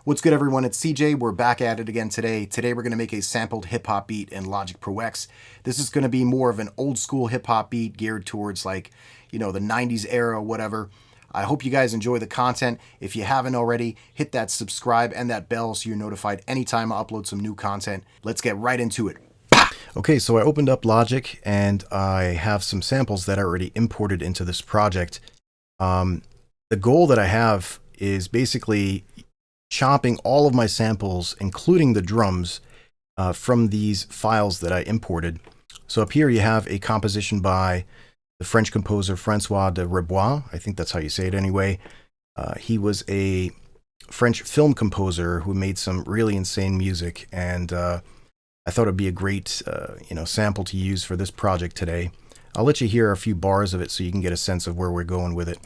What's good, everyone? It's CJ. We're back at it again today. Today we're going to make a sampled hip-hop beat in Logic Pro X. This is going to be more of an old-school hip-hop beat geared towards, like, the 90s era, whatever. I hope you guys enjoy the content. If you haven't already, hit that subscribe and that bell so you're notified anytime I upload some new content. Let's get right into it. Okay, so I opened up Logic and I have some samples that I already imported into this project. The goal that I have is basically chopping all of my samples, including the drums, from these files that I imported. So up here you have a composition by the French composer Francois de Rebois. I think that's how you say it anyway. He was a French film composer who made some really insane music, and I thought it'd be a great sample to use for this project today. I'll let you hear a few bars of it so you can get a sense of where we're going with it.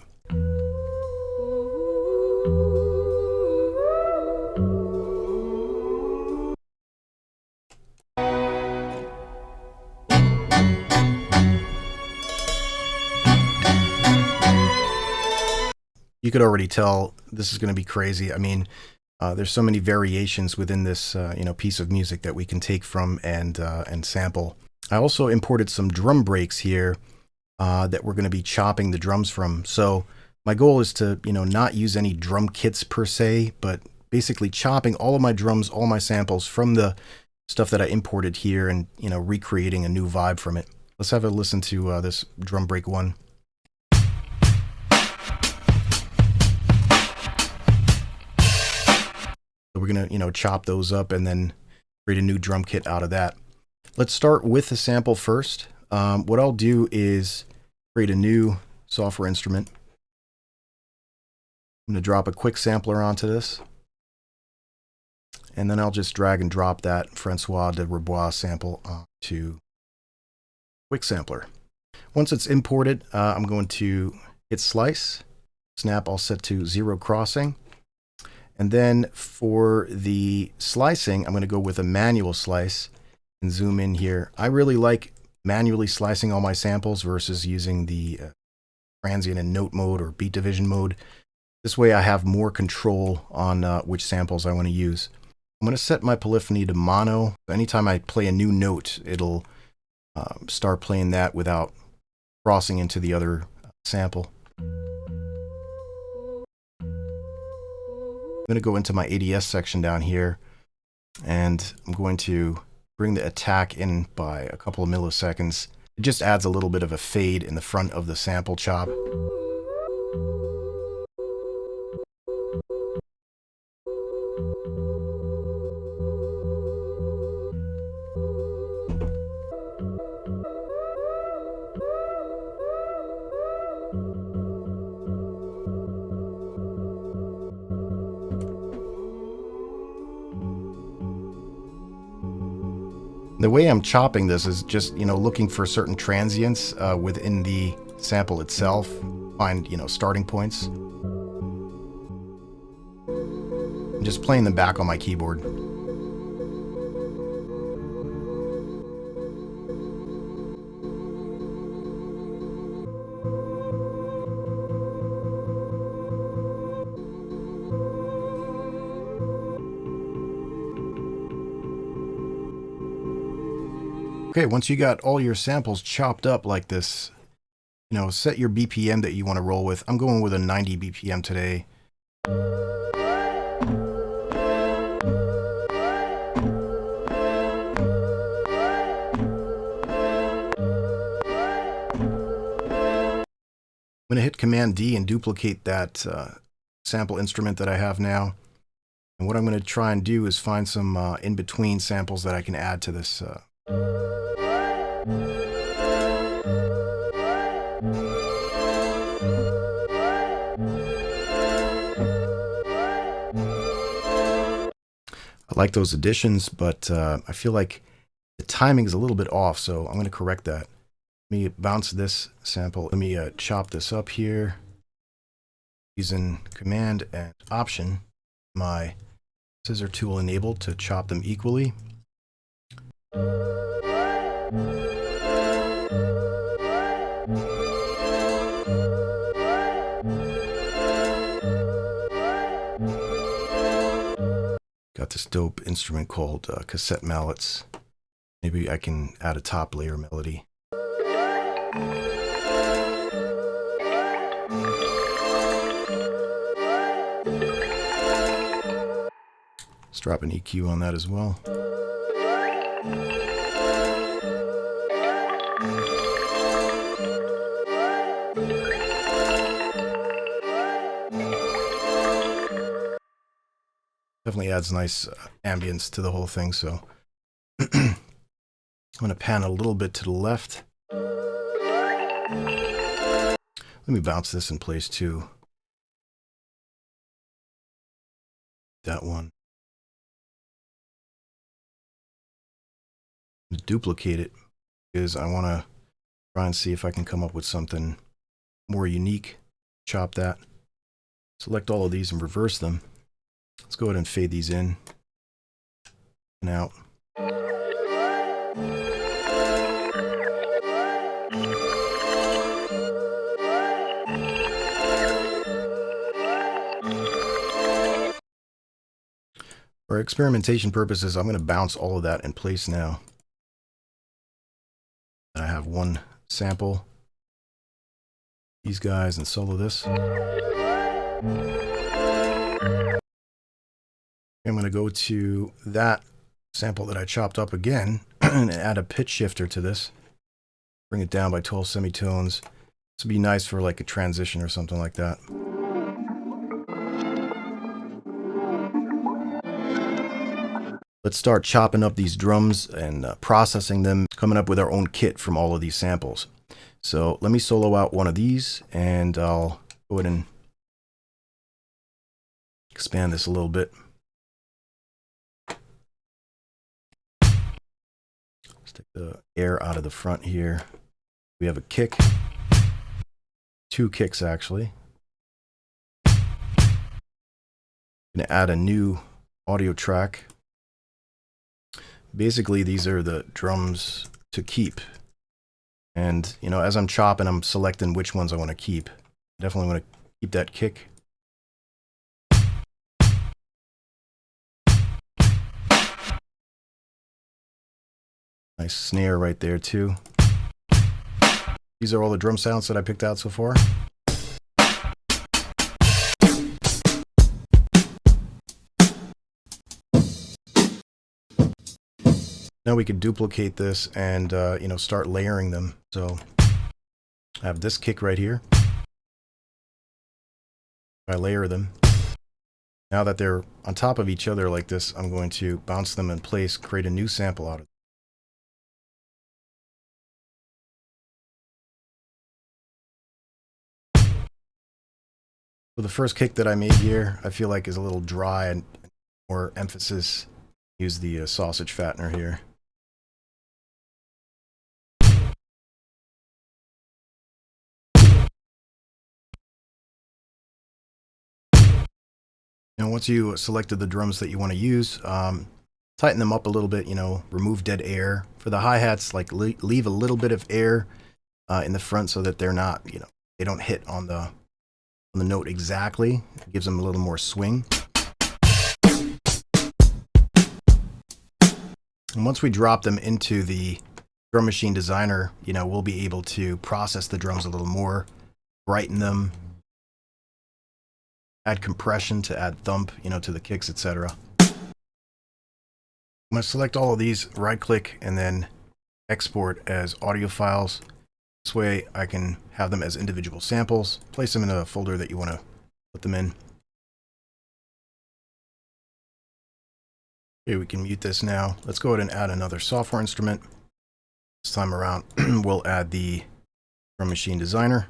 You could already tell this is going to be crazy. I mean, there's so many variations within this piece of music that we can take from and sample. I also imported some drum breaks here that we're going to be chopping the drums from. So my goal is to not use any drum kits per se, but basically chopping all of my drums, all my samples from the stuff that I imported here, and recreating a new vibe from it. Let's have a listen to this drum break one. We're going to, chop those up and then create a new drum kit out of that. Let's start with the sample first. What I'll do is create a new software instrument. I'm going to drop a quick sampler onto this. And then I'll just drag and drop that Francois de Rebois sample onto quick sampler. Once it's imported, I'm going to hit slice. Snap all set to 0 crossing. And then for the slicing, I'm going to go with a manual slice and zoom in here. I really like manually slicing all my samples versus using the transient and note mode or beat division mode. This way I have more control on which samples I want to use. I'm going to set my polyphony to mono. Anytime I play a new note, it'll start playing that without crossing into the other sample. I'm going to go into my ADS section down here, and I'm going to bring the attack in by a couple of milliseconds. It just adds a little bit of a fade in the front of the sample chop. The way I'm chopping this is just, looking for certain transients within the sample itself, find, starting points. I'm just playing them back on my keyboard. Okay, once you got all your samples chopped up like this, set your BPM that you want to roll with. I'm going with a 90 BPM today. I'm going to hit Command D and duplicate that sample instrument that I have now. And what I'm going to try and do is find some in-between samples that I can add to this. I like those additions, but I feel like the timing is a little bit off, so I'm going to correct that. Let me bounce this sample. Let me chop this up here using Command and Option. My scissor tool enabled to chop them equally. I Got this dope instrument called cassette mallets. Maybe I can add a top layer melody. Let's drop an EQ on that as well. Definitely adds nice ambience to the whole thing, so I'm going to pan a little bit to the left. Let me bounce this in place too. That one. Duplicate it because I want to try and see if I can come up with something more unique. Chop that. Select all of these and reverse them. Let's go ahead and fade these in and out. For experimentation purposes, I'm going to bounce all of that in place now. And I have one sample, these guys, and solo this. I'm going to go to that sample that I chopped up again and add a pitch shifter to this. Bring it down by 12 semitones. This would be nice for like a transition or something like that. Let's start chopping up these drums and processing them, coming up with our own kit from all of these samples. So let me solo out one of these and I'll go ahead and expand this a little bit. Let's take the air out of the front here. We have a kick, two kicks actually. I'm going to add a new audio track. Basically, these are the drums to keep. And, you know, as I'm chopping, I'm selecting which ones I want to keep. Definitely want to keep that kick. Nice snare right there, too. These are all the drum sounds that I picked out so far. Now we could duplicate this and, you know, start layering them. So I have this kick right here. I layer them. Now that they're on top of each other like this, I'm going to bounce them in place, create a new sample out of it. So the first kick that I made here, I feel like is a little dry and more emphasis. Use the sausage fattener here. Now, once you selected the drums that you want to use, tighten them up a little bit, you know, remove dead air. For the hi-hats, like leave a little bit of air in the front so that they're not, you know, they don't hit on the note exactly. It gives them a little more swing. And once we drop them into the Drum Machine Designer, you know, we'll be able to process the drums a little more, brighten them, add compression to add thump, you know, to the kicks, etc. I'm going to select all of these, right click, and then export as audio files. This way I can have them as individual samples, place them in a folder that you want to put them in. Okay, we can mute this now. Let's go ahead and add another software instrument. This time around, we'll add the Drum Machine Designer.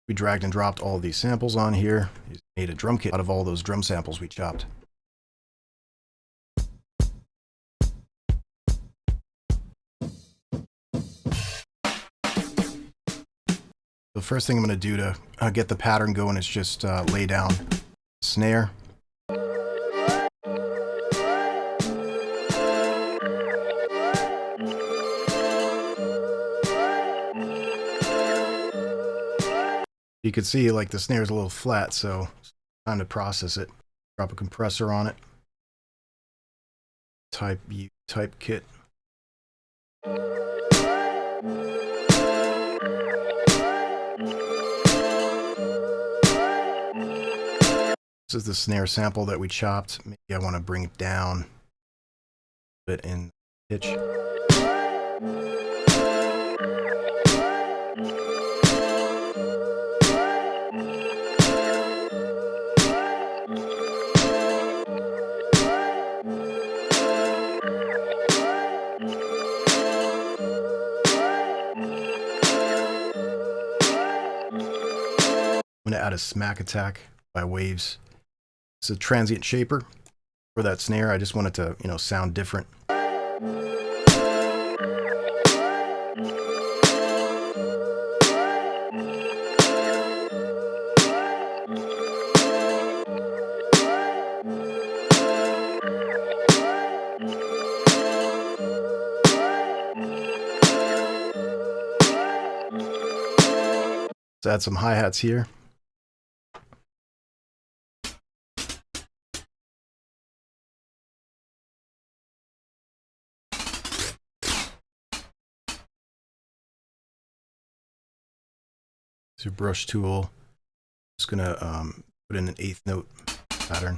We dragged and dropped all of these samples on here. We made a drum kit out of all those drum samples we chopped. The first thing I'm going to do to get the pattern going is just lay down snare. You can see like the snare's a little flat, so it's time to process it. Drop a compressor on it. Type U type kit. This is the snare sample that we chopped. Maybe I want to bring it down a bit in pitch. I'm going to add a smack attack by Waves. It's a transient shaper for that snare. I just want it to, you know, sound different. Let's add some hi-hats here. Your brush tool. Just gonna put in an 8th note pattern.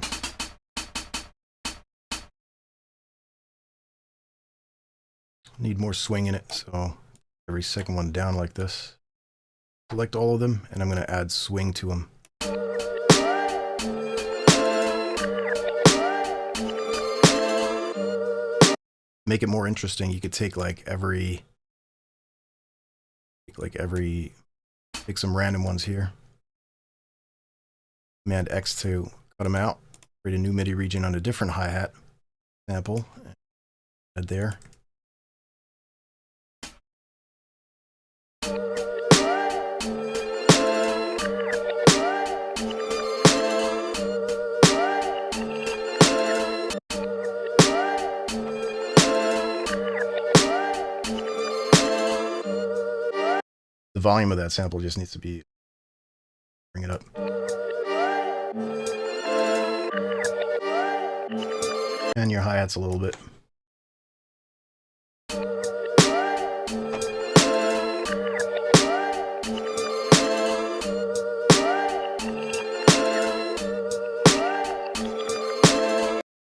Need more swing in it, so every second one down like this. Select all of them, and I'm gonna add swing to them. Make it more interesting. You could take take some random ones here. Command X to cut them out. Create a new MIDI region on a different hi-hat sample. Add there. The volume of that sample just needs to be, bring it up. And your hi-hats a little bit.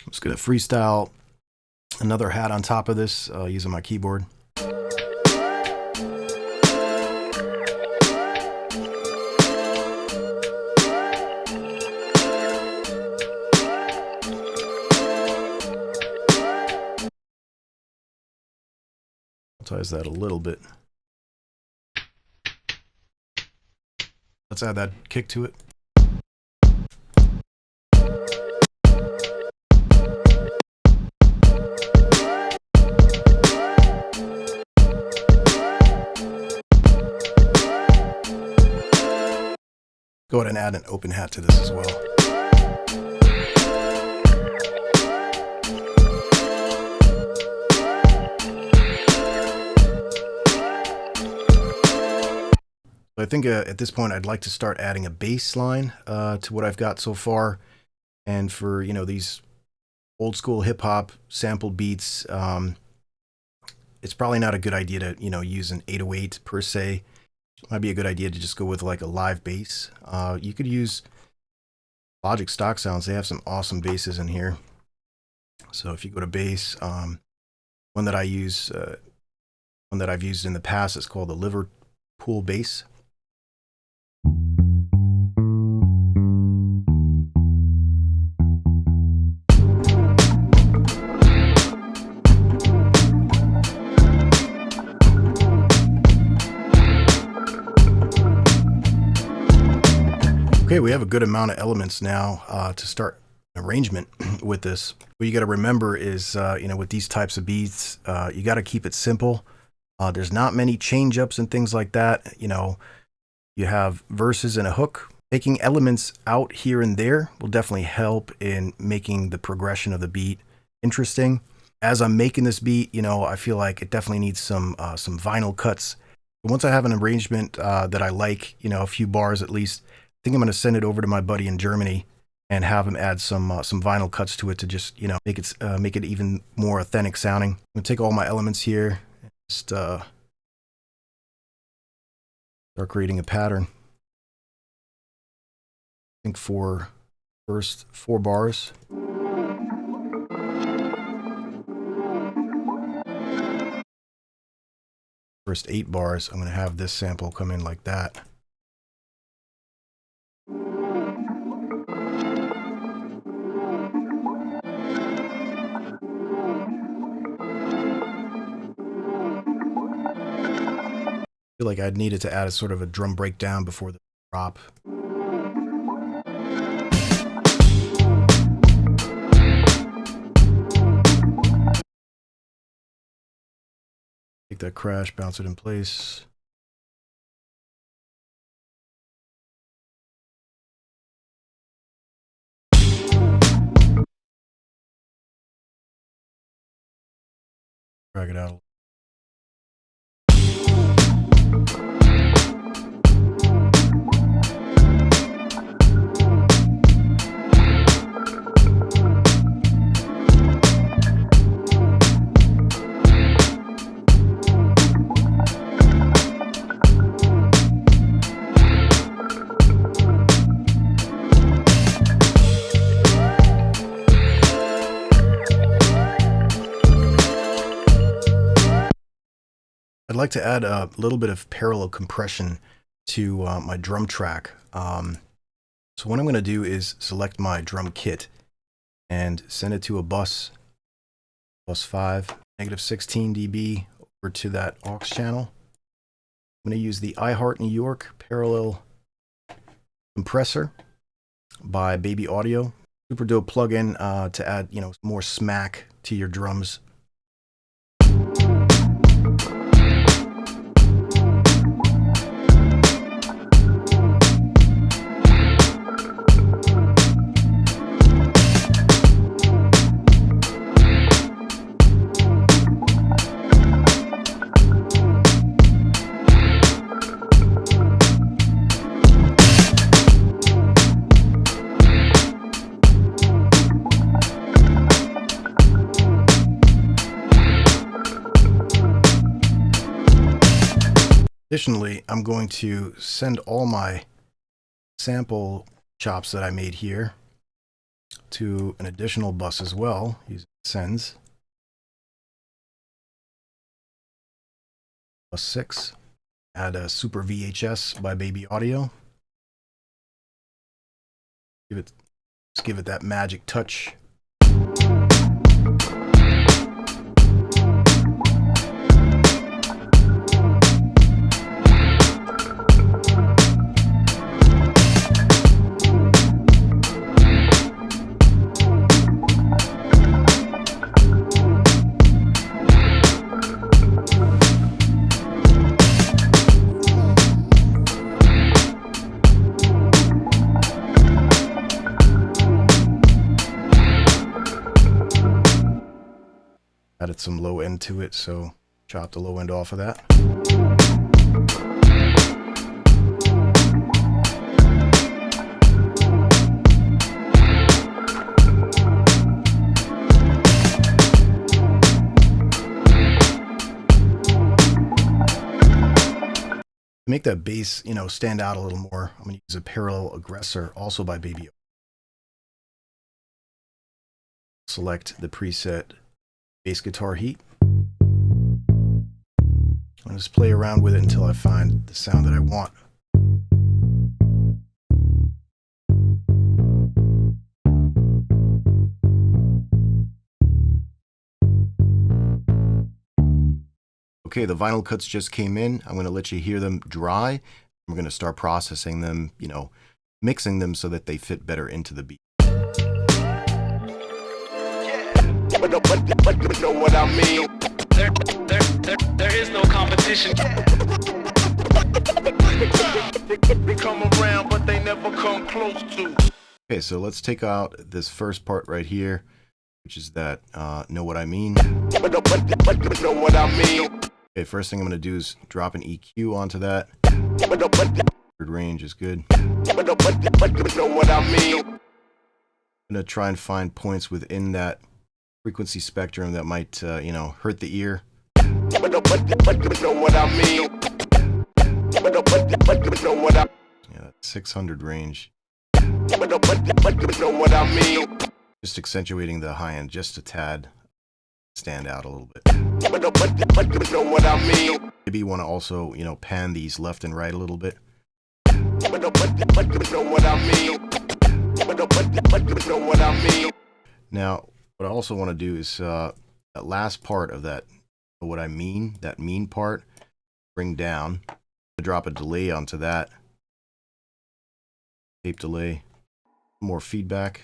I'm just gonna freestyle another hat on top of this using my keyboard. Size that a little bit. Let's add that kick to it. Go ahead and add an open hat to this as well. I think at this point I'd like to start adding a bass line to what I've got so far. And for, you know, these old school hip hop sampled beats, it's probably not a good idea to, you know, use an 808 per se. It might be a good idea to just go with like a live bass. You could use Logic stock sounds. They have some awesome basses in here. So if you go to bass, one that I've used in the past is called the Liverpool bass. Okay, we have a good amount of elements now to start an arrangement with this. What you got to remember is, you know, with these types of beats, you got to keep it simple. There's not many change ups and things like that. You know, you have verses and a hook. Taking elements out here and there will definitely help in making the progression of the beat interesting. As I'm making this beat, you know, I feel like it definitely needs some vinyl cuts Once I have an arrangement that I like, you know, a few bars at least, I think I'm going to send it over to my buddy in Germany and have him add some vinyl cuts to it to just, you know, make it even more authentic sounding. I'm going to take all my elements here and just start creating a pattern. I think for first 4 bars. First 8 bars, I'm going to have this sample come in like that. I feel like I'd needed to add a sort of a drum breakdown before the drop. Take that crash, bounce it in place. Drag it out. I'd like to add a little bit of parallel compression to my drum track. So what I'm going to do is select my drum kit and send it to a bus 5, -16 dB over to that aux channel. I'm going to use the iHeart New York parallel compressor by Baby Audio. Super dope plugin to add, you know, more smack to your drums. Additionally, I'm going to send all my sample chops that I made here to an additional bus as well, using sends. Bus 6. Add a Super VHS by Baby Audio. Just give it that magic touch. Added some low end to it, so chop the low end off of that. To make that bass, you know, stand out a little more, I'm going to use a parallel aggressor, also by Baby. Select the preset bass guitar heat. I'll just play around with it until I find the sound that I want. Okay, the vinyl cuts just came in. I'm going to let you hear them dry. We're going to start processing them, you know, mixing them so that they fit better into the beat. Know what I mean? There is no competition. They come around, but they never come close to. Okay, so let's take out this first part right here, which is that know what I mean. Know what I mean? Okay, first thing I'm going to do is drop an EQ onto that. Range is good. I'm going to try and find points within that frequency spectrum that might, you know, hurt the ear. Yeah, that 600 range. Just accentuating the high end just a tad. Stand out a little bit. Maybe you want to also, you know, pan these left and right a little bit. Now, what I also want to do is that last part of that, what I mean, that mean part, bring down, drop a delay onto that. Tape delay, more feedback.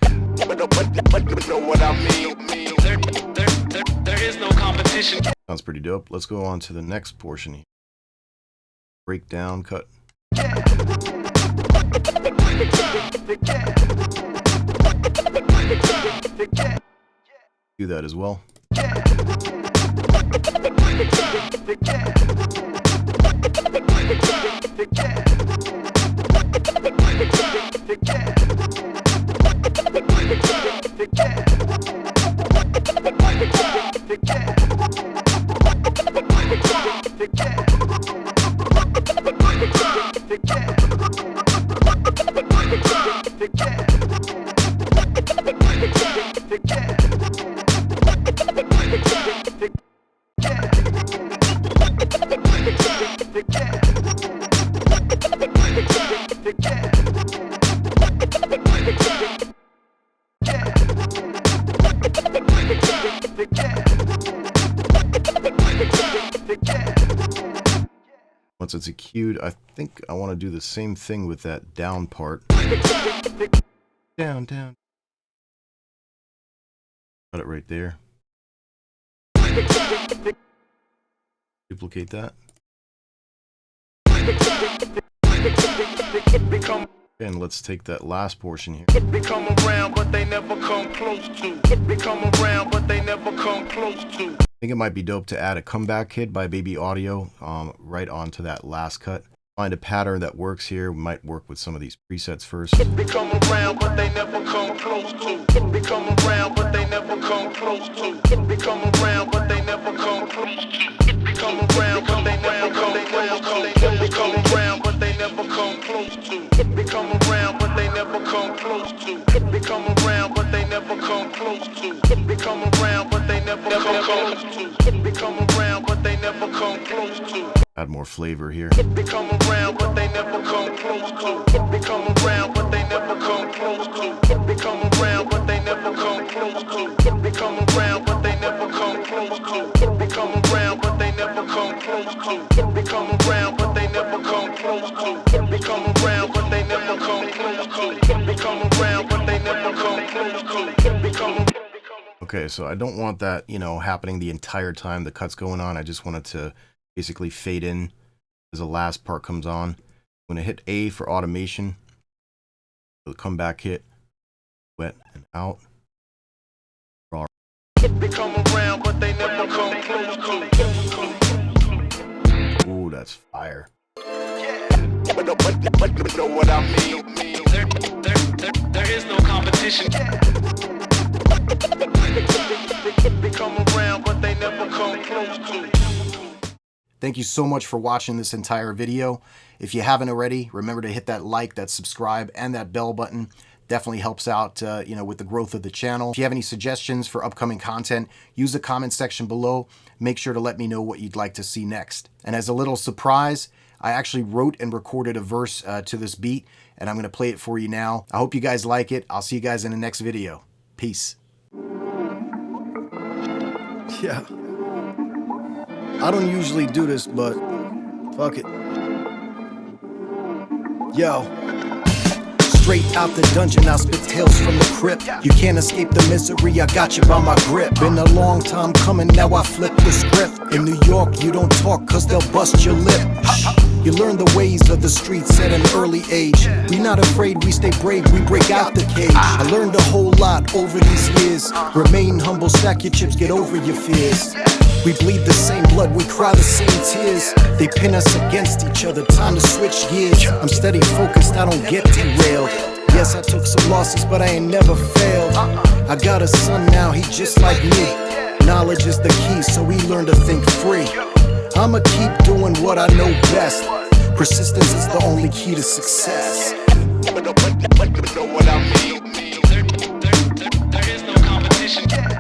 There is no competition. Sounds pretty dope. Let's go on to the next portion here. Breakdown cut. Do that as well. Once it's EQ'd, I think I want to do the same thing with that down part. Down, down. Got it right there. Duplicate that. And let's take that last portion here. Become around, but they never come close to. Become around, but they never come close to. I think it might be dope to add a comeback kit by Baby Audio right onto that last cut. Find a pattern that works here. We might work with some of these presets first. Become around, but they never come close to. Become around, but they never come close to. Become around, but they never come close to. Become around, but they never come close to. Become around, but they never come close to. Become around, but they never come close to. Become around, but they never come close to. Become around, but they never come close to. Become around, but they never come close to. Add more flavor here. Become around, but they never come close to. Become around, but they never come close to. Become around, but they never come close to. Become around, but they never come close to. Become around, but they never come close to. Become around, but they never come close to. Become around, but they never come close to. Become around, but they never come close to. Become. Okay, so I don't want that, you know, happening the entire time the cut's going on. I just want it to basically fade in as the last part comes on. I'm going to hit A for automation. So the comeback hit, wet and out. Raw. Become around, but they never come close to. Ooh, that's fire. But know what I mean. There is no competition. Become around, but they never come close to. Thank you so much for watching this entire video. If you haven't already, remember to hit that like, that subscribe, and that bell button. Definitely helps out, you know, with the growth of the channel. If you have any suggestions for upcoming content, use the comment section below. Make sure to let me know what you'd like to see next. And as a little surprise, I actually wrote and recorded a verse to this beat, and I'm going to play it for you now. I hope you guys like it. I'll see you guys in the next video. Peace. Yeah. I don't usually do this, but fuck it. Yo. Straight out the dungeon, I spit tales from the crypt. You can't escape the misery, I got you by my grip. Been a long time coming, now I flip the script. In New York, you don't talk, cause they'll bust your lip. You learn the ways of the streets at an early age. We not afraid, we stay brave, we break out the cage. I learned a whole lot over these years. Remain humble, stack your chips, get over your fears. We bleed the same blood, we cry the same tears. They pin us against each other, time to switch gears. I'm steady focused, I don't get derailed. Yes, I took some losses, but I ain't never failed. I got a son now, he just like me. Knowledge is the key, so we learn to think free. I'ma keep doing what I know best. Persistence is the only key to success. Know what I mean? There is no competition.